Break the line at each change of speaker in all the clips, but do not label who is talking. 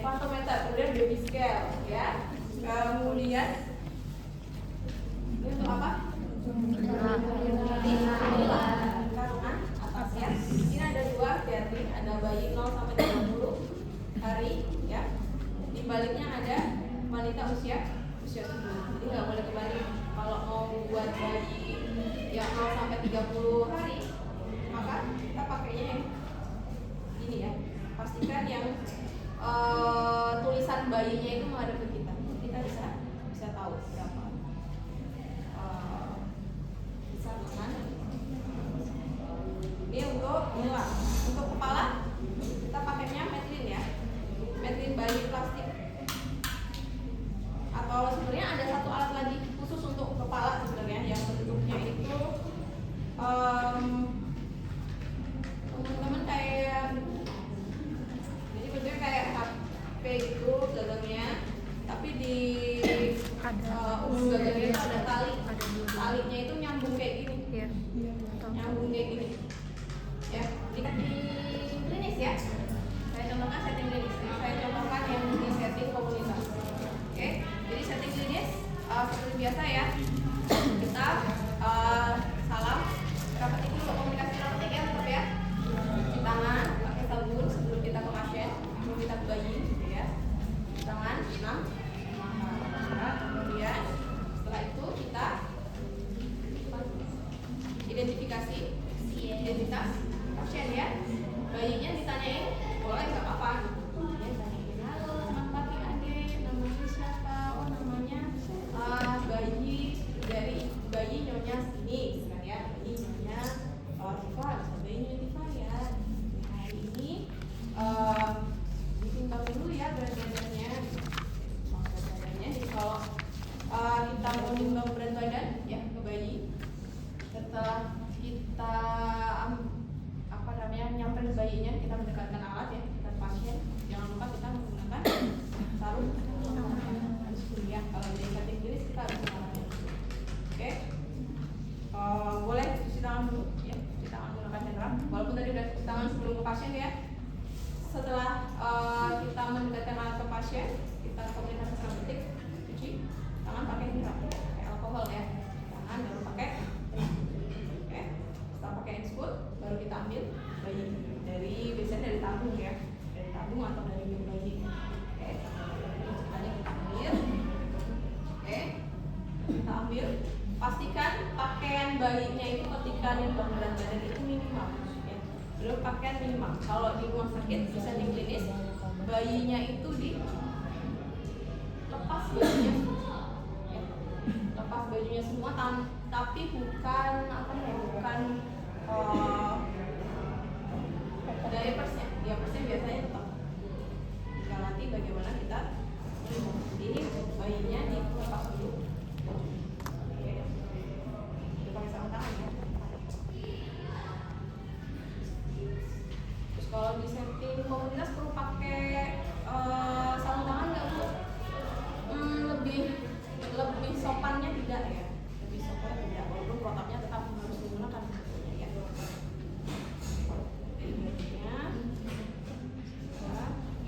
infantometer, kemudian baby scale, ya. Kemudian ini untuk apa? Kandungan atasnya. Ini ada dua, berarti ada bayi 0 sampai 30 hari, ya. Di baliknya ada wanita usia subur. Jadi nggak boleh kebalik. Kalau mau buat bayi yang 0 sampai 30 hari, maka kita pakainya yang ini ya. Pastikan yang tulisan bayinya itu menghadap ke kita. Kita bisa tahu berapa bisa makan. Ini untuk inilah. Untuk kepala kita pakainya Medlin ya. Medlin bayi plastik. Atau sebenarnya ada satu alat lagi khusus untuk kepala sebenarnya yang bentuknya itu teman-teman kayak jadi bentuknya kayak HP gitu gagangnya, tapi di ujung gagangnya itu ada talinya itu nyambung kayak gini, nyambung kayak gini ya. Di klinis ya, saya contohkan setting klinis. Saya contohkan yang di setting komunitas. Oke, jadi setting klinis seperti biasa ya, kita salam rapetik dulu, komunikasi rapetik ya, tetap ya, cuci tangan pakai sabun sebelum kita ke pasien, sebelum kita ke bayi gitu ya, cuci tangan 6. Kemudian setelah itu kita identifikasi identitas pasien ya. Bayinya ditanyain boleh nggak apa-apa, ya tanyain halo selamat pagi adik, namanya siapa? Oh namanya bayi dari bayi nyonya sini kan ya, bayi nyonya Tifa, bayi nyonya Tifa ya. Hari ini ditimbang dulu ya berat badannya. Jadi kalau kita mau timbang berat badan ya ke bayi, setelah kita nyamperin bayinya, kita mendekatkan alat ya, kita pasien. Jangan lupa kita menggunakan sarung harus ya. Kalau di setting klinis kita harus menggunakan. Oke, boleh cuci tangan dulu ya, cuci tangan menggunakan cairan. Walaupun tadi udah cuci tangan sebelum ke pasien ya. Setelah kita mendekatkan alat ke pasien, kita komunikasi terapeutik, cuci tangan pakai mineral, pakai alkohol ya. Tangan baru pakai. Oke, setelah pakai X-foot baru kita ambil bayi dari, biasanya dari tabung ya, dari tabung atau dari minum bayi. Oke, ceritanya kita ambil. Oke, kita ambil. Pastikan pakaian bayinya itu ketika nimbang berat badan itu minimal ya. Belum pakaian minimal. Kalau di rumah sakit bisa di klinis, bayinya itu lepas bajunya ya. Lepas bajunya semua, tapi bukan apa ya, bukan diapersnya. Diapersnya biasanya tetap. Tinggal nanti bagaimana kita ini bayinya dilepas dulu. Oke, pakai sarung tangan ya. Terus kalau di setting komunitas perlu pakai sarung tangan nggak Bu? Lebih sopannya tidak ya. Lebih sopan tidak, walaupun protapnya tetap harus digunakan ya.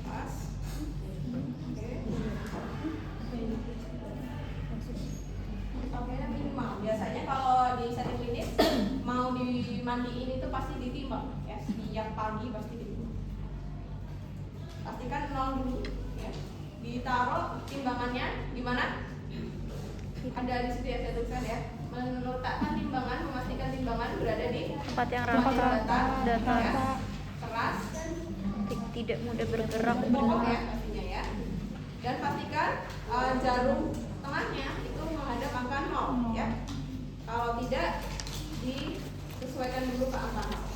Pas. Oke, minimal. Biasanya kalau di setting klinis mau dimandiin itu pasti ditimbang ya. Setiap pagi pasti ditimbang. Pastikan 0 dulu ya. Ditaruh timbangannya di mana? Ada di situ ya, saya tuliskan ya. Meletakkan timbangan, memastikan timbangan berada di
tempat yang rata, datar,
keras,
tidak mudah bergerak,
pokok ya pastinya ya. Dan pastikan jarum tengahnya itu menghadap angka 0 ya. Kalau tidak, disesuaikan dulu ke angka 0.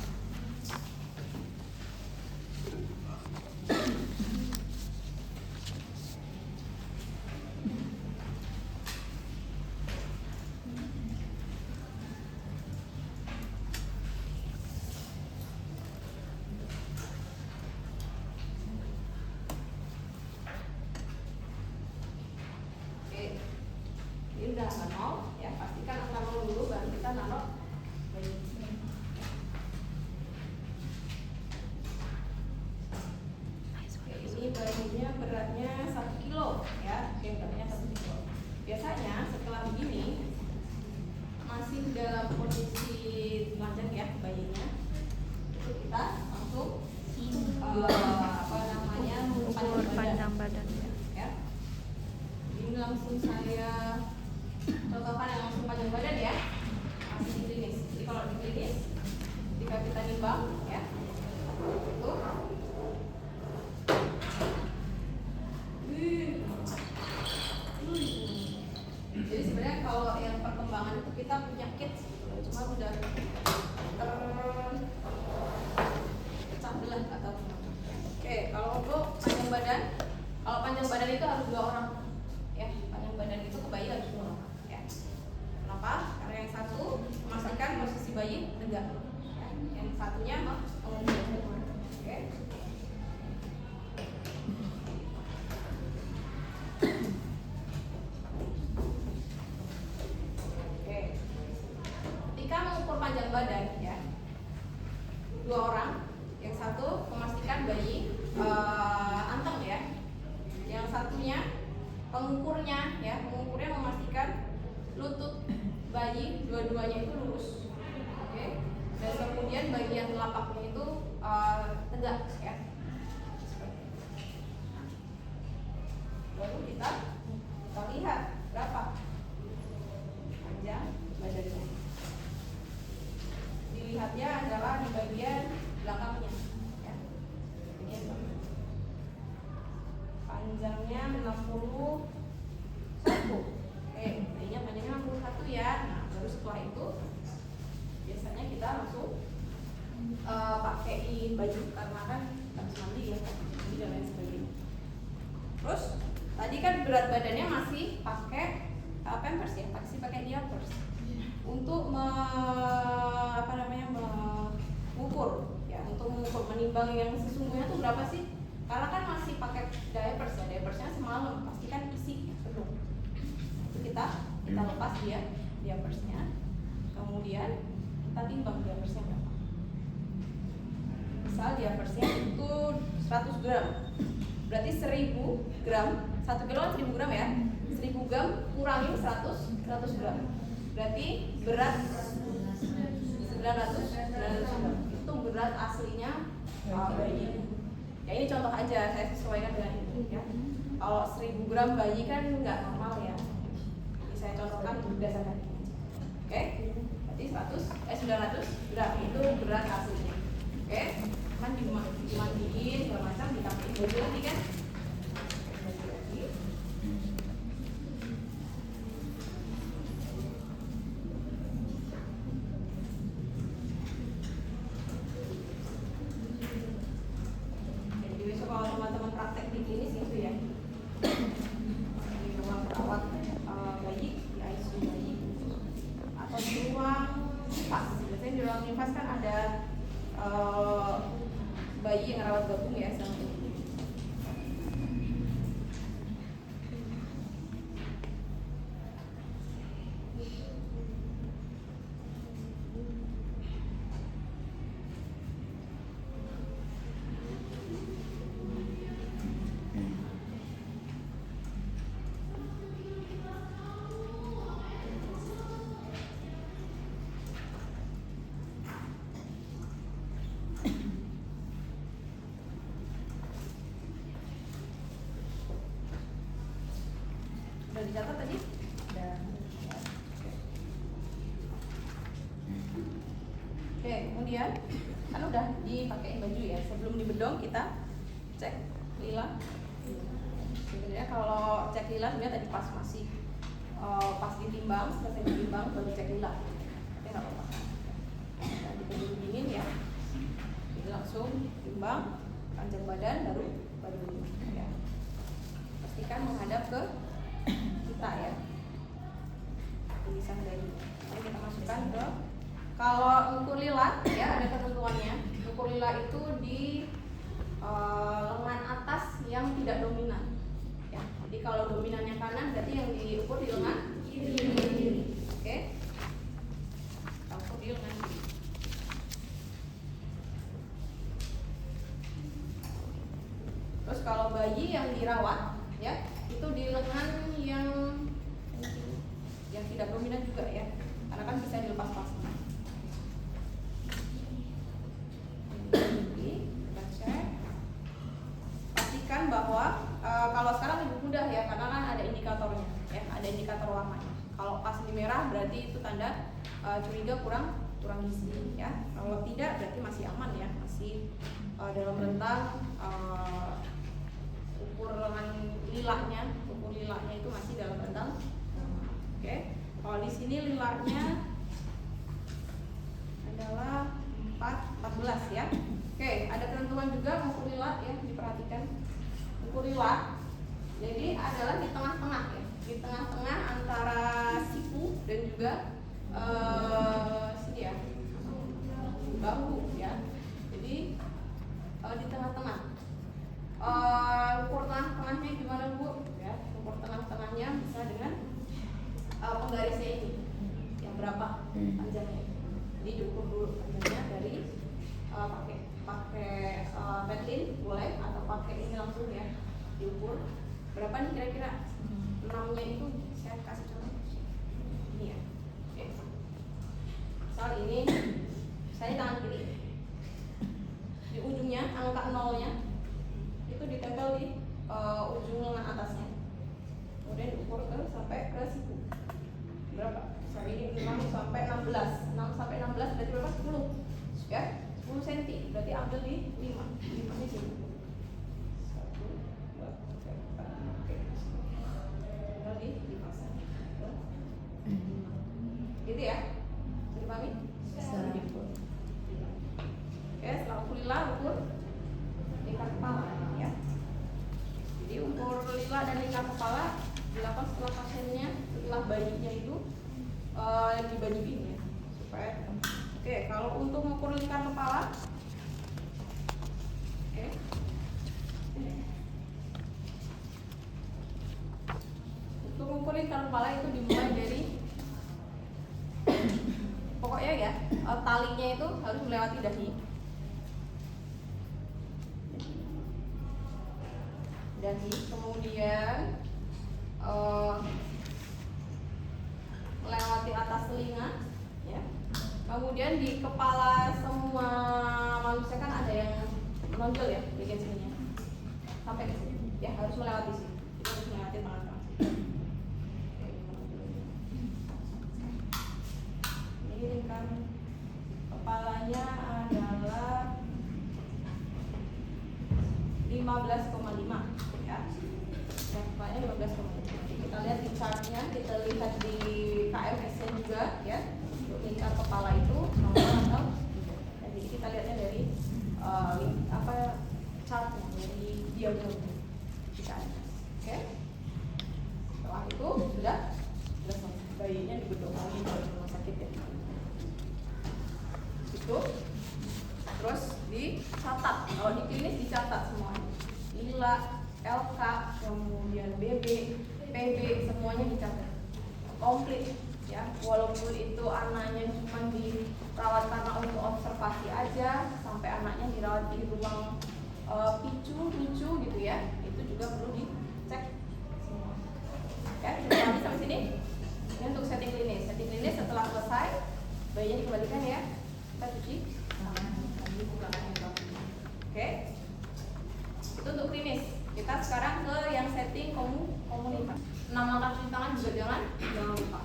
Ini udah angka 0 ya, pastikan angka 0 dulu baru kita naruh bayi. Oke, katanya 1 kilo. Biasanya setelah begini masih dalam kondisi telanjang ya bayinya, itu kita langsung
Ukur panjang badan.
ya. Ini langsung saya contohkan yang langsung panjang badan ya, masih di klinis. Jadi kalau di klinis ketika kita nimbang ya itu jadi sebenarnya kalau yang perkembangan itu kita punya kit cuma udah terpecah belah atau oke. Kalau untuk panjang badan, kalau panjang badan itu harus 2 orang ya, panjang badan itu ke bayi harus 2 orang ya. Kenapa? Karena yang satu memastikan posisi bayi tegak ya. Yang satunya mengundur. Oke. Oke. Ketika mengukur panjang badan ya, 2 orang, yang satu memastikan bayi anteng ya, yang satunya pengukurnya ya, mengukurnya memastikan lutut bayi dua-duanya itu lurus, oke, dan kemudian bagian telapaknya itu tegak ya. Baru kita lihat berapa panjang badannya. Dilihatnya adalah di bagian belakangnya ya. Bagian belakang. Panjangnya 61. Oke, bayinya panjangnya 61 ya. Nah, baru setelah itu biasanya kita langsung pakaiin baju karena kan habis mandi ya, jadi dan lain sebagainya. Terus tadi kan berat badannya masih pakai pampers ya, masih pakai diapers untuk mengukur ya, untuk mengukur menimbang yang sesungguhnya tuh berapa sih? Karena kan masih pakai diapers ya, diapersnya semalam pasti kan isi ya, penuh. Itu kita lepas dia diapersnya, kemudian kita timbang diapersnya berapa. Misal diapersnya itu 100 gram, berarti 1000 gram, 1 kilo kan 1000 gram ya, 1000 gram kurangin 100 gram, berarti berat 900 gram. Itu berat aslinya bayi. Ya ini contoh aja, saya sesuaikan dengan ini ya. Kalau 1000 gram bayi kan nggak normal ya, jadi saya contohkan berdasarkan ini. Oke, berarti 900 gram itu berat aslinya. Oke, kan dimandiin segala macam, ditampilin baju lagi kan. Baju lagi. Jadi besok kalau teman-teman praktek di klinis itu ya, di ruang perawat bayi, di ICU bayi, atau di ruang nifas. Biasanya di ruang nifas kan ada bayi yang rawat gabung ya sama ibu. Udah dicatat tadi? Udah. Oke, kemudian kan udah dipakein baju ya. Sebelum dibedong kita cek lila. Sebenarnya kalau cek lila sebenarnya tadi pas masih pas ditimbang, selesai ditimbang baru cek lila. Oke, nggak apa-apa. Nah, dingin ya. Jadi langsung timbang panjang badan baru ya. Pastikan menghadap ke kita ya, tulisan dari ini kita masukkan ke, kalau ukur lila ya ada ketentuannya. Ukur lila itu di lengan atas yang tidak dominan ya. Jadi kalau dominannya kanan berarti yang diukur di lengan kiri. Oke, kita ukur di lengan kiri. Terus kalau bayi yang dirawat ya, itu di lengan yang tidak dominan juga ya, karena kan bisa dilepas-lepas. Jadi kita cek, pastikan bahwa kalau sekarang lebih mudah ya, karena kan ada indikatornya ya, ada indikator warnanya. Kalau pas di merah berarti itu tanda curiga kurang gizi ya. Kalau tidak berarti masih aman ya, masih dalam rentang ukur lilanya itu masih dalam rentang. Oke. Kalau di sini lilanya adalah 14 ya. Oke, ada ketentuan juga ukur lila ya, diperhatikan. Ukur lila jadi adalah di tengah-tengah ya, di tengah-tengah antara siku dan juga sini ya, bahu ya. Jadi di tengah-tengah. Ukur tengah-tengahnya gimana Bu? Ya, ukur tengah-tengahnya bisa dengan penggarisnya ini, yang berapa panjangnya. Jadi diukur dulu panjangnya dari pakai petlin boleh, atau pakai ini langsung ya, diukur berapa nih kira-kira. 6-nya itu saya kasih contoh ini ya. Oke. Misal ini saya tangan kiri, di ujungnya angka 0-nya itu ditempel di ujung lengan atasnya, kemudian diukur sampai ke siku berapa. Misalnya ini 6 sampai 16 berarti berapa? 10 ya, 10 cm berarti ambil di 5 di sini. 1, 2, 3, 4. Oke, tinggal dipasang gitu ya, bisa dipahami? Oke, setelah ukur lila, ukur lingkar kepala ya. Jadi ukur lila dan lingkar kepala dilakukan setelah pasiennya, setelah bayinya itu di bayi ya, supaya oke. Kalau untuk mengukur lingkar kepala, oke, untuk mengukur lingkar kepala itu dimulai dari pokoknya ya, talinya itu harus melewati dahi. Kemudian melewati atas telinga ya. Kemudian di kepala semua manusia kan ada yang menonjol ya, bagian sininya sampai ke sini ya, harus melewati sini. Kita harus melewati tangan. Ini lingkar kepalanya adalah 15,5 ya. Kepalanya 15,5. Kita lihat di chartnya, kita lihat di KMS-nya juga ya, untuk lingkar kepala itu normal atau tidak. Jadi kita lihatnya dari chartnya, dari diagramnya di KMS. Oke. Setelah itu sudah selesai, bayinya dibedok lagi di rumah sakit ya. Itu terus dicatat, kalau di klinis dicatat semuanya, lila, LK, kemudian BB, PB, semuanya dicatat komplit ya. Walaupun itu anaknya cuma dirawat karena untuk observasi aja, sampai anaknya dirawat di ruang picu gitu ya, itu juga perlu dicek semua. Oke, kita sampai sini. Ini untuk setting klinis. Setting klinis setelah selesai, bayinya dikembalikan ya, kita cuci tangan. Oke, itu untuk klinis. Kita sekarang ke yang setting komunitas. 6 langkah cuci tangan juga jangan lupa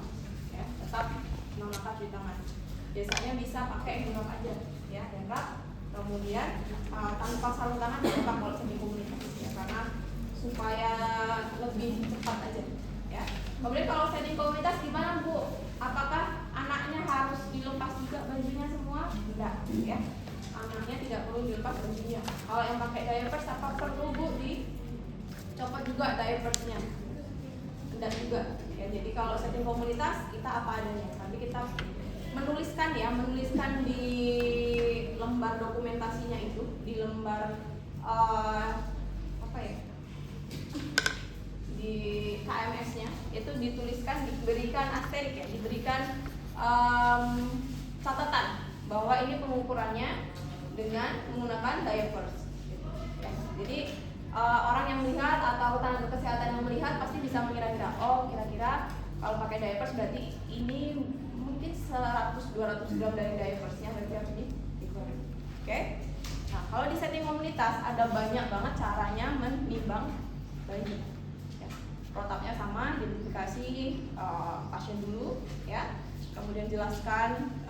ya, tetap 6 langkah cuci tangan. Biasanya bisa pakai handuk aja ya, handuk, kemudian tanpa sarung tangan lupa kalau setting komunitas ya, karena supaya lebih cepat aja ya. Kemudian kalau setting komunitas gimana Bu? Apakah anaknya harus dilepas juga bajunya semua? Tidak ya, anaknya tidak perlu dilepas bajunya. Kalau yang pakai diapers, apa perlu Bu dicopot juga diapersnya? Tidak juga ya. Jadi kalau setting komunitas kita apa adanya, tapi kita menuliskan di lembar dokumentasinya itu, di lembar di KMS-nya itu dituliskan, diberikan asterik ya, diberikan catatan bahwa ini pengukurannya dengan menggunakan diapers ya. Jadi orang yang melihat atau Kalau tenaga kesehatan yang melihat pasti bisa mengira-kira, oh kira-kira kalau pakai diapers berarti ini mungkin 100-200 gram dari diapersnya berarti harus dikeluarin. Oke? Nah, kalau di setting komunitas ada banyak banget caranya menimbang bayi. Ya. Protapnya sama, identifikasi pasien dulu, ya. Kemudian jelaskan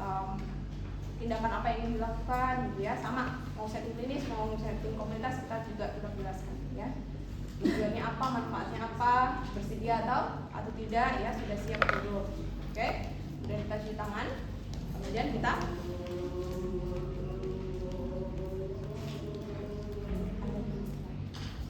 tindakan apa yang ingin dilakukan, gitu ya. Sama, mau setting klinis, mau setting komunitas kita juga sudah jelaskan, ya. Tujuannya apa, manfaatnya apa, bersedia atau tidak, ya sudah siap dulu. Oke? Kemudian kita cuci tangan, kemudian kita